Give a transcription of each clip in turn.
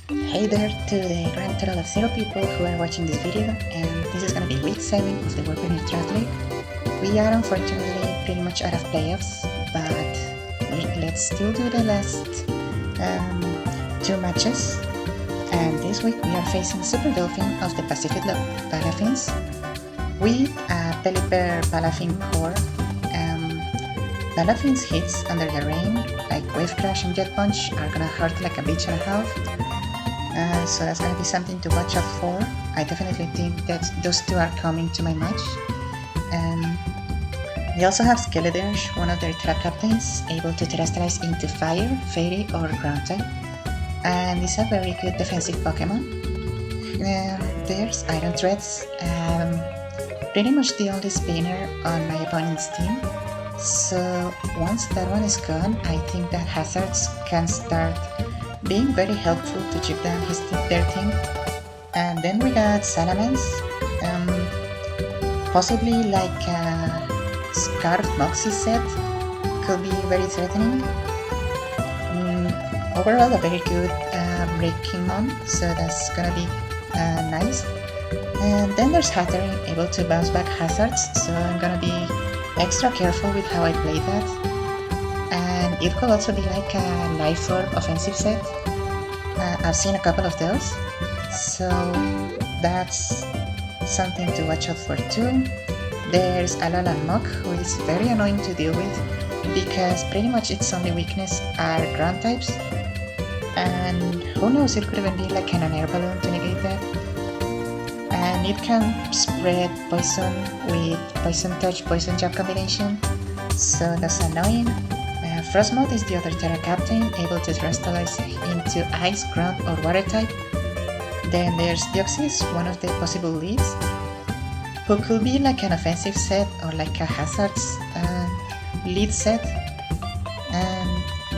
Hey there to the grand total of 0 people who are watching this video, and this is gonna be week 7 of the WPDL S3. We are unfortunately pretty much out of playoffs, but let's still do the last 2 matches. And this week we are facing SuperDolphin of the Pacifidlog Palafins with a Pelipper+Palafin core. Palafins hits under the rain, like Wave Crash and Jet Punch, are gonna hurt like a bitch and a half. So that's gonna be something to watch out for. I definitely think that those two are coming to my match. They also have Skeledurge, one of their trap captains, able to terrestrialize into Fire, Fairy, or Ground type. And it's a very good defensive Pokemon. There's Iron Threads, pretty much the only spinner on my opponent's team. So once that one is gone, I think that Hazards can start being very helpful to chip down their team. And then we got Salamence, possibly like a Scarf Moxie set, could be very threatening. Overall a very good breaking on, so that's gonna be nice. And then there's Hattering, able to bounce back Hazards, so I'm gonna be extra careful with how I play that. And it could also be like a Life Orb offensive set. I've seen a couple of those, so that's something to watch out for too. There's Alolan Muk, who is very annoying to deal with because pretty much its only weakness are ground types, and who knows, it could even be like an air balloon to negate that. And it can spread poison with Poison Touch, Poison Jab combination, so that's annoying. Frostmoth is the other Terra Captain, able to terrestrialize into Ice, Ground, or Water type. Then there's Deoxys, one of the possible leads, who could be like an offensive set or like a Hazards lead set. And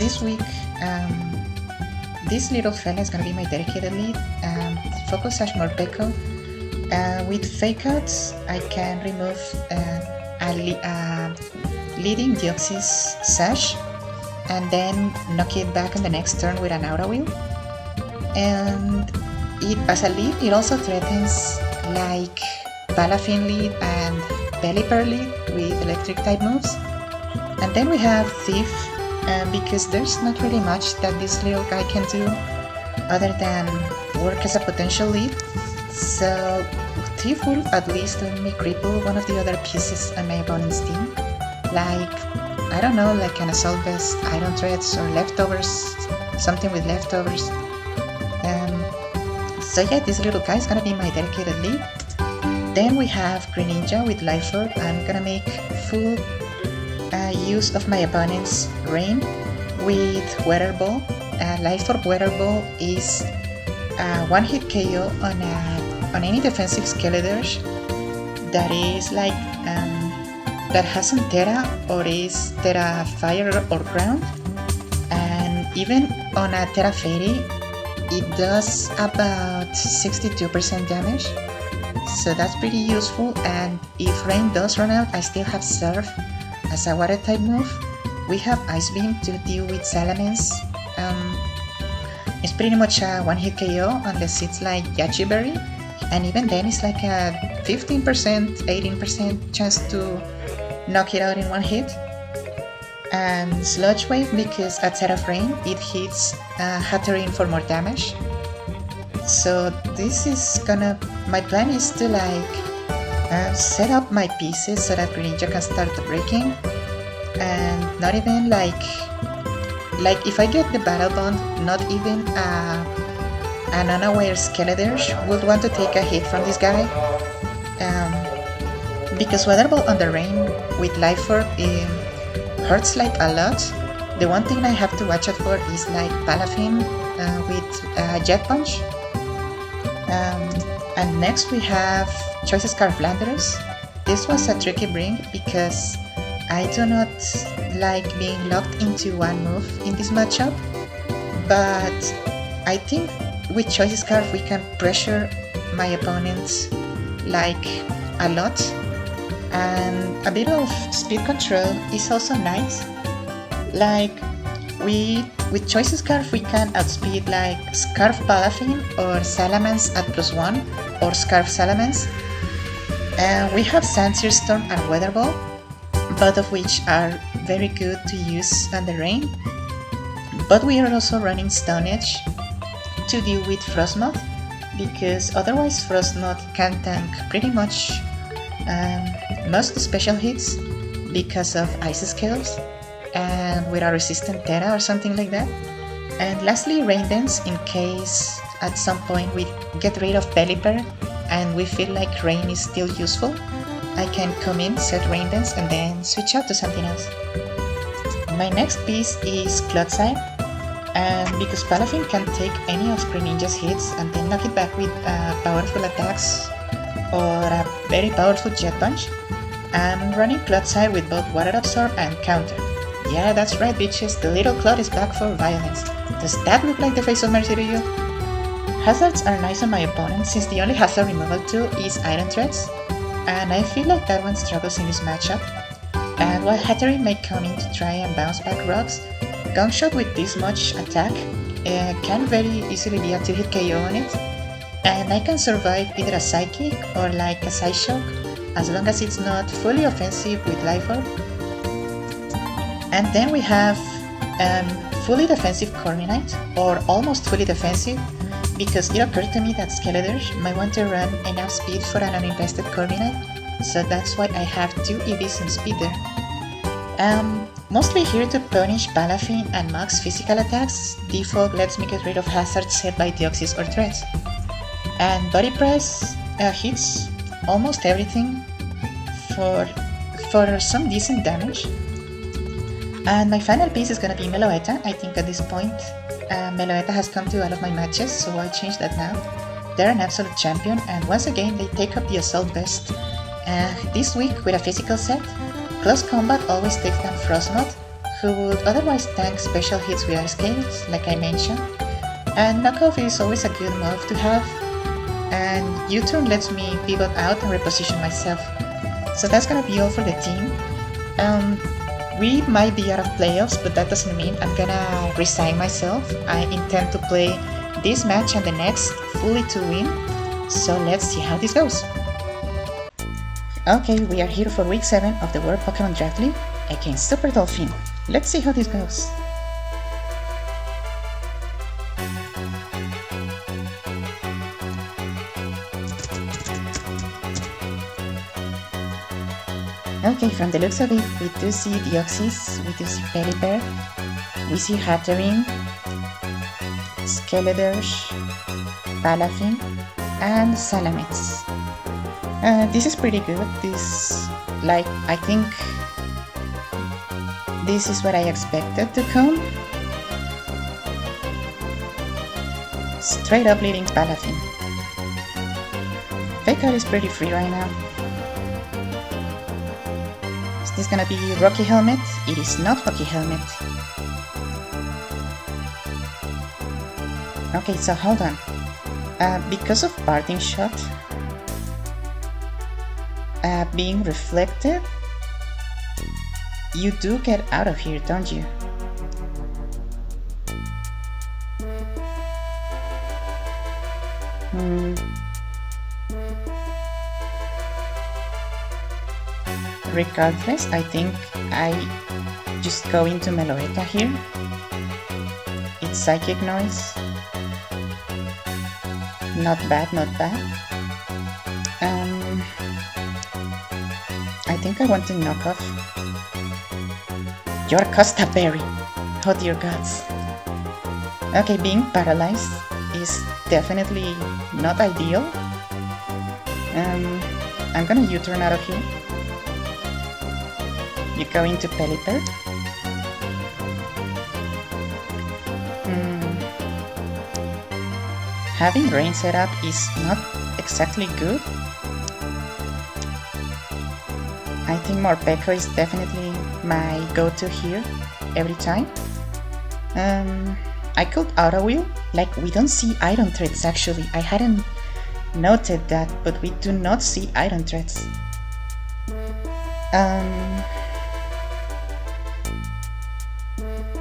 this week, this little fella is gonna be my dedicated lead. Focus Sash Morpeko. With Fake Outs, I can remove a leading Deoxys Sash and then knock it back on the next turn with an Aura Wheel. And as a lead, it also threatens like Palafin lead and Pelipper lead with electric type moves. And then we have Thief, because there's not really much that this little guy can do other than work as a potential lead. So Thief will at least let me cripple one of the other pieces on my opponent's team, like, I don't know, like an Assault Vest, Iron Threads, or Leftovers, something with Leftovers. So yeah, this little guy is gonna be my dedicated lead. Then we have Greninja with Life Orb. I'm gonna make full use of my opponent's Rain with Weather Ball. Life Orb Weather Ball is a one-hit KO on any defensive Skeledurge that is like that hasn't Terra or is Terra Fire or Ground, and even on a Terra Fairy it does about 62% damage, so that's pretty useful. And if Rain does run out, I still have Surf as a water type move. We have Ice Beam to deal with Salamence. It's pretty much a one-hit KO unless it's like Yachi Berry, and even then it's like a 15%, 18% chance to knock it out in one hit. And Sludge Wave, because at set of rain it hits Hattering for more damage. So this is my plan is to like set up my pieces so that Greninja can start breaking, and not even like if I get the Battle Bond, not even an unaware Skeledurge would want to take a hit from this guy, because Weather Ball on the rain with Life Orb hurts like a lot. The one thing I have to watch out for is like Palafin with Jet Punch. And next we have Choice Scarf Landers. This was a tricky bring because I do not like being locked into one move in this matchup, but I think with Choice Scarf we can pressure my opponents like a lot, and a bit of speed control is also nice. Like with Choice Scarf we can outspeed like Scarf Palafin or Salamence at +1 or Scarf Salamence. We have Sandsear Storm and Weather Ball, both of which are very good to use on the rain. But we are also running Stone Edge to deal with Frostmoth, because otherwise Frostmoth can tank pretty much most special hits because of Ice Scales and with a resistant Terra or something like that. And lastly, Rain Dance, in case at some point we get rid of Pelipper and we feel like Rain is still useful, I can come in, set Rain Dance, and then switch out to something else. My next piece is Clod side, and because Palafin can take any of Greninja's hits and then knock it back with powerful attacks or a very powerful Jet Punch, I'm running Clod side with both Water Absorb and Counter. Yeah, that's right bitches, the little Clod is back for violence. Does that look like the face of mercy to you? Hazards are nice on my opponent since the only hazard removal tool is Iron Threads, and I feel like that one struggles in this matchup. And while Hattery may come in to try and bounce back rocks, Gungshot with this much attack can very easily be a 2-hit KO on it, and I can survive either a Psychic or like a Psyshock as long as it's not fully offensive with Life Orb. And then we have fully defensive Corviknight, or almost fully defensive, because it occurred to me that Skeletor might want to run enough speed for an uninvested Corviknight, so that's why I have 2 EVs in speed there. Mostly here to punish Palafin and Mug's physical attacks. Default lets me get rid of hazards set by Deoxys or Threads. And Body Press hits almost everything for some decent damage. And my final piece is gonna be Meloetta. I think at this point Meloetta has come to all of my matches, so I'll change that now. They're an absolute champion, and once again they take up the Assault Vest. This week with a physical set, Close Combat always takes down Frostmoth, who would otherwise tank special hits with Ice Scales, like I mentioned. And Knockoff is always a good move to have, and U-turn lets me pivot out and reposition myself. So that's gonna be all for the team. We might be out of playoffs, but that doesn't mean I'm gonna resign myself. I intend to play this match and the next fully to win, so let's see how this goes. Okay, we are here for week 7 of the World Pokemon Draft League against SuperDolphin. Let's see how this goes. Okay, from the looks of it, we do see Deoxys, we do see Pelipper, we see Hatterene, Skeletor, Palafin, and Salamence. This is pretty good. I think this is what I expected to come. Straight up leading Palafin. Fake Out is pretty free right now. Is this gonna be Rocky Helmet? It is not Rocky Helmet. Okay, so hold on. Because of Parting Shot being reflected, you do get out of here, don't you? Regardless, I think I just go into Meloetta here. It's Psychic Noise. Not bad, not bad. I think I want to knock off your Costa Berry. Oh dear gods. Okay, being paralyzed is definitely not ideal. I'm gonna U-turn out of here. You go into Pelipper. Having rain set up is not exactly good. I think Morpeko is definitely my go-to here every time. I could auto-wheel, like we don't see Iron Threads actually. I hadn't noted that, but we do not see Iron Threads.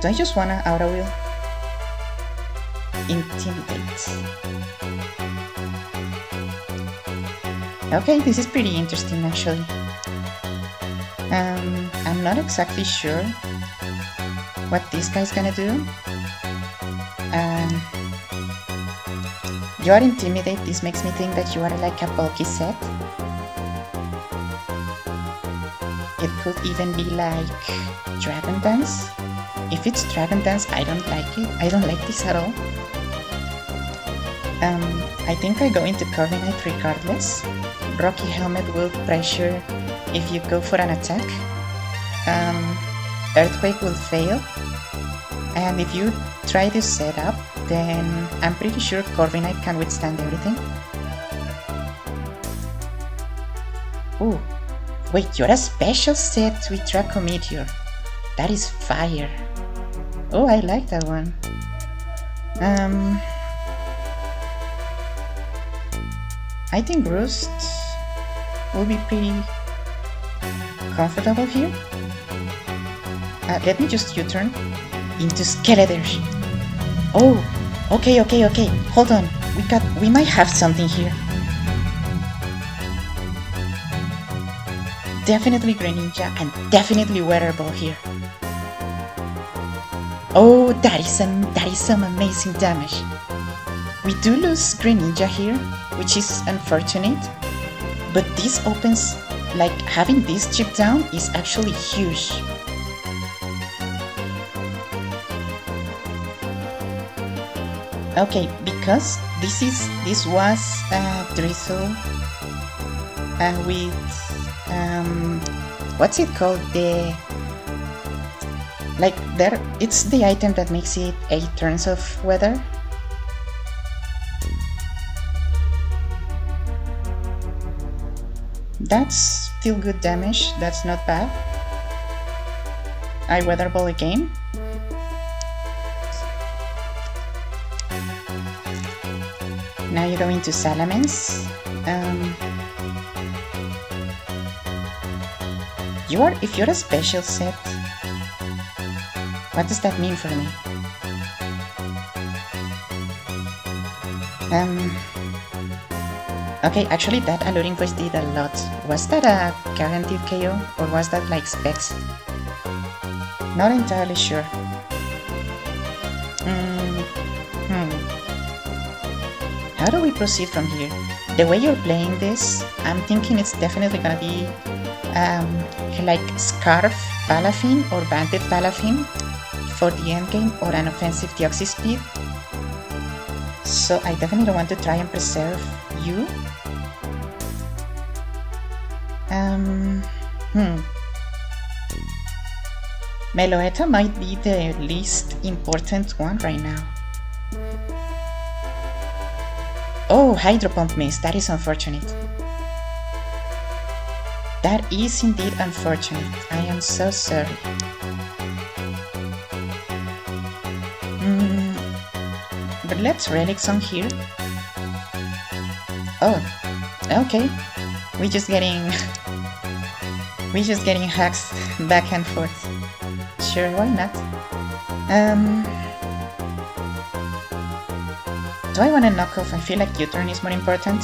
Do I just wanna auto wheel? Intimidate. Okay, this is pretty interesting actually. I'm not exactly sure what this guy's gonna do. You are Intimidate. This makes me think that you are like a bulky set. It could even be like Dragon Dance. If it's Dragon Dance, I don't like it. I don't like this at all. I think I go into Corviknight regardless. Rocky Helmet will pressure if you go for an attack. Earthquake will fail. And if you try to set up, then I'm pretty sure Corviknight can withstand everything. Ooh, wait, you're a special set with Draco Meteor. That is fire. Oh, I like that one. I think Roost will be pretty comfortable here. Let me just U-turn into Skeletor. Oh, okay. Hold on. We might have something here. Definitely Greninja and definitely Weatherable here. Oh, that is some amazing damage. We do lose Greninja here, which is unfortunate, but this opens, like having this chip down is actually huge. Okay, because this was Drizzle with what's it called? It's the item that makes it 8 turns of weather. That's still good damage. That's not bad. I Weather Ball again. Now you go into Salamence. If you're a special set, what does that mean for me? Okay, actually that Alluring Voice did a lot. Was that a guaranteed KO or was that like specs? Not entirely sure. How do we proceed from here? The way you're playing this, I'm thinking it's definitely gonna be like Scarf Palafin or Banded Palafin for the endgame, or an offensive Deoxys Speed. So I definitely want to try and preserve you. Meloetta might be the least important one right now. Oh, Hydro Pump missed. That is unfortunate. That is indeed unfortunate. I am so sorry. But let's Relic Song here. Oh, okay. We're just getting hacks back and forth. Sure, why not? Do I want to knock off? I feel like U-turn is more important.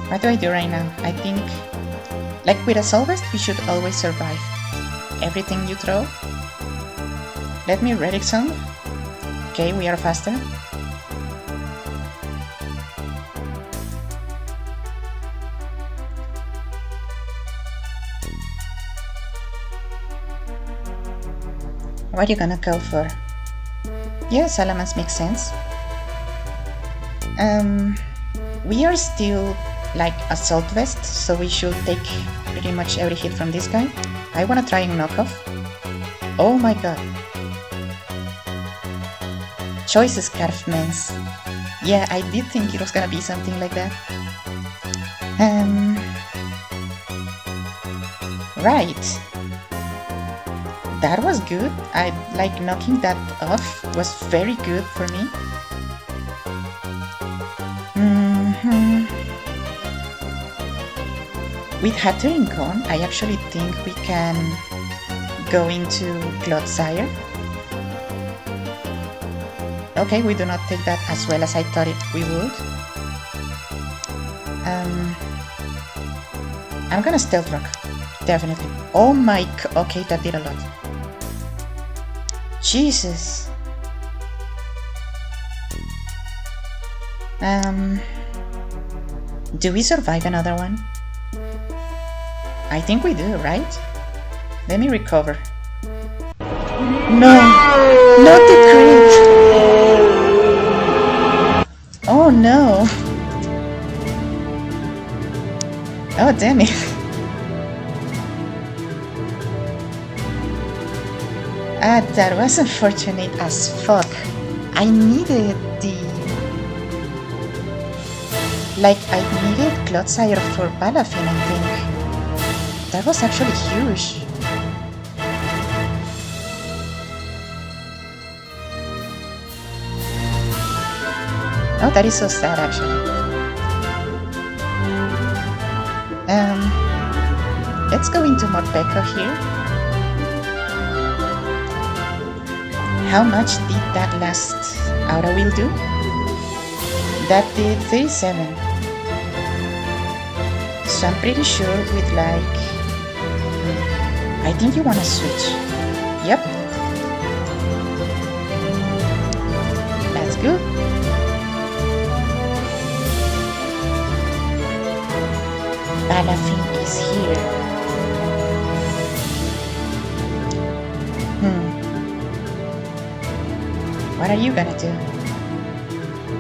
What do I do right now? I think, like with a Soul Vest, we should always survive everything you throw. Let me Relic Song. Okay, we are faster. What are you gonna go for? Yeah, Salamence makes sense. We are still like Assault Vest, so we should take pretty much every hit from this guy. I wanna try and knock off. Oh my god. Choice Scarfmans. Yeah, I did think it was gonna be something like that. Right. That was good. I like knocking that off was very good for me. With Hattering Cone, I actually think we can go into Clod Sire. Okay, we do not take that as well as I thought we would. I'm gonna Stealth Rock, definitely. Oh my, okay, that did a lot. Jesus. Do we survive another one? I think we do, right? Let me recover. No! Not the crit! Oh no! Oh damn it! That was unfortunate as fuck. I needed I needed Clod Sire for Palafin, I think. That was actually huge. Oh, that is so sad, actually. Let's go into Morpeko here. How much did that last Aura Wheel do? That did 37. So I'm pretty sure with like... I think you wanna switch. Yep. That's good. Palafin is here. What are you gonna do?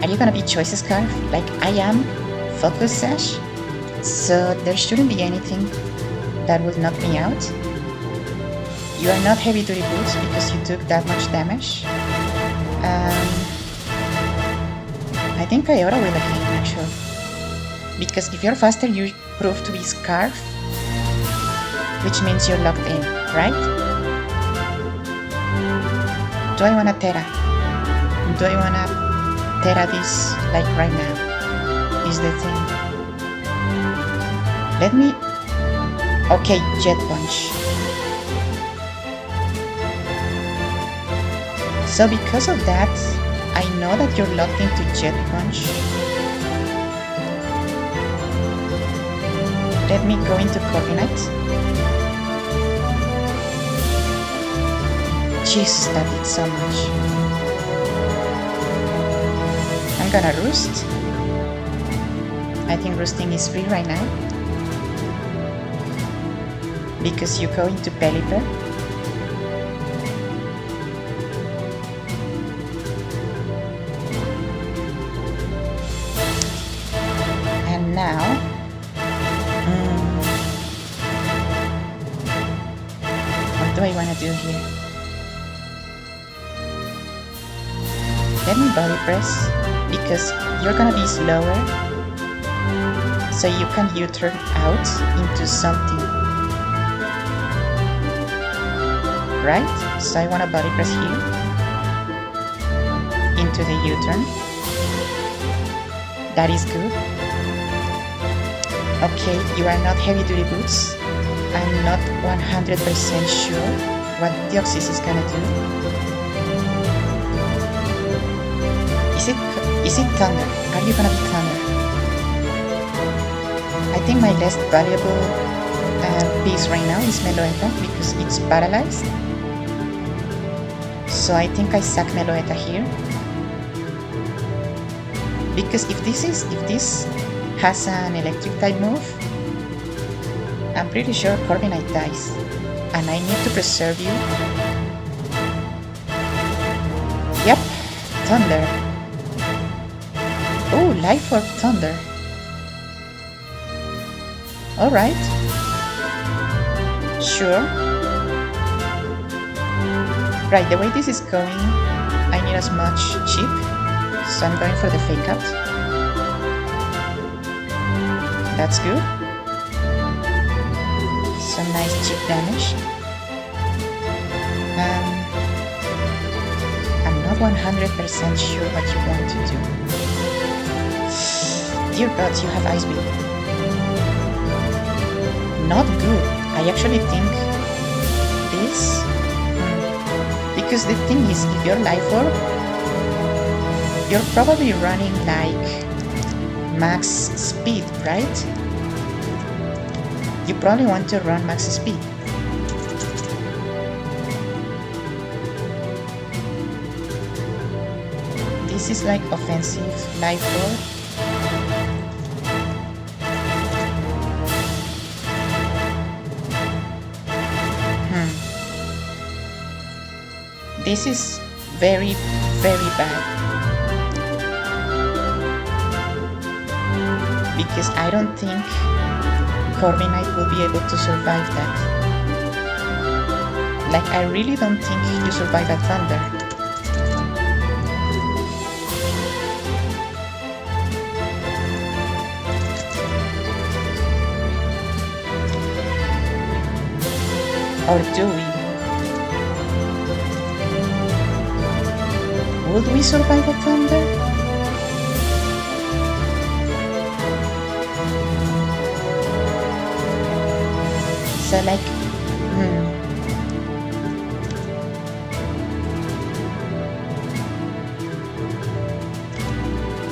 Are you gonna be Choice Scarf like I am? Focus Sash? So there shouldn't be anything that will knock me out. You are not Heavy Duty Boots because you took that much damage. I think I Aura Wheel again, actually. Because if you're faster, you prove to be Scarf, which means you're locked in, right? Do I wanna Terra? Do I wanna Terra this like right now? Is the thing. Let me... Okay, Jet Punch. So because of that, I know that you're locked into Jet Punch. Let me go into Corviknight. Jesus, that did so much. I'm gonna Roost. I think roosting is free right now. Because you go into Pelipper. And now... what do I want to do here? Let me Body Press, because you're gonna be slower. So you can U-turn out into something. Right? So I want to Body Press here. Into the U-turn. That is good. Okay, you are not Heavy Duty Boots. I'm not 100% sure what Deoxys is gonna do. Is it Thunder? Are you gonna be Thunder? I think my least valuable piece right now is Meloetta because it's paralyzed. So I think I sack Meloetta here. Because if this has an electric type move, I'm pretty sure Corviknight dies. And I need to preserve you. Yep, Thunder. Oh, Life Orb Thunder. Alright. Sure. Right, the way this is going, I need as much chip. So I'm going for the Fake Out. That's good. Some nice chip damage. I'm not 100% sure what you want to do. Dear gods, you have Ice Beam. not good. I actually think this, because the thing is, if you're life orb, you're probably running like max speed, right? You probably want to run max speed. This is like offensive life orb. This is very, very bad. Because I don't think Corviknight will be able to survive that. Like, I really don't think you survive a thunder. Or do we? Would we survive a thunder? So like,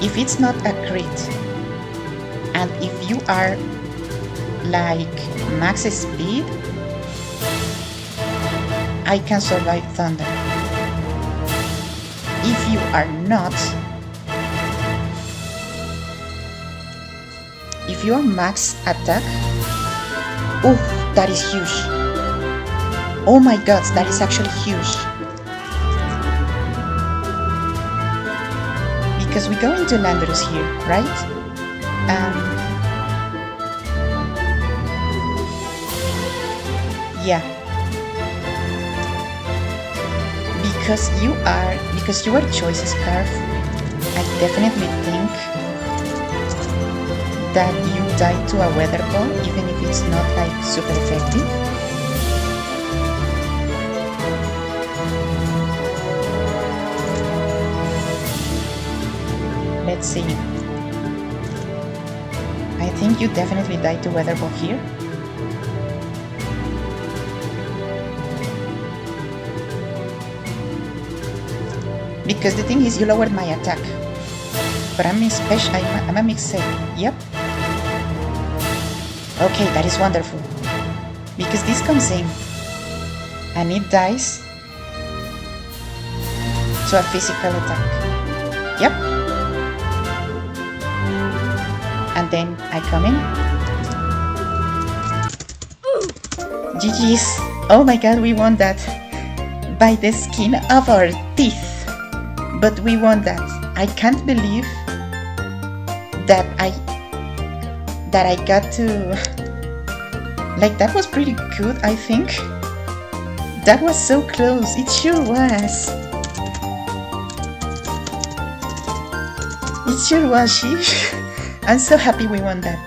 if it's not a crit, and if you are like max speed, I can survive thunder. If you are not, if you are max attack, oh, that is huge. Oh my god, that is actually huge. Because we go into Landorus here, right? Yeah. Because you are choice scarf, I definitely think that you die to a weather ball, even if it's not like super effective. Let's see. I think you definitely die to weather ball here. Because the thing is, you lowered my attack. But I'm a mix set. Yep. Okay, that is wonderful. Because this comes in. And it dies to a physical attack. Yep. And then I come in. GG's. Oh my god, we won that. By the skin of our teeth. But we won that. I can't believe that I got to... Like, that was pretty good, I think. That was so close. It sure was. It sure was, sheesh. I'm so happy we won that.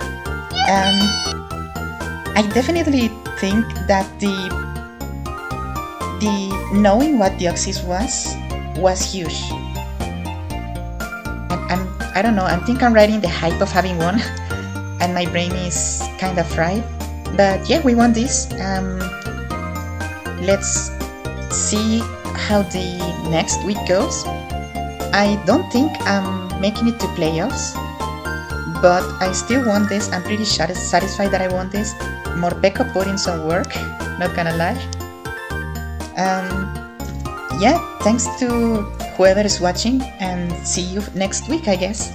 I definitely think that the knowing what Deoxys was huge. I don't know, I think I'm riding the hype of having won, and my brain is kind of fried. But yeah, we won this. Let's see how the next week goes. I don't think I'm making it to playoffs, but I still won this. I'm pretty satisfied that I won this. Morpeko put in some work, not gonna lie. Yeah, thanks to whoever is watching, and see you next week, I guess.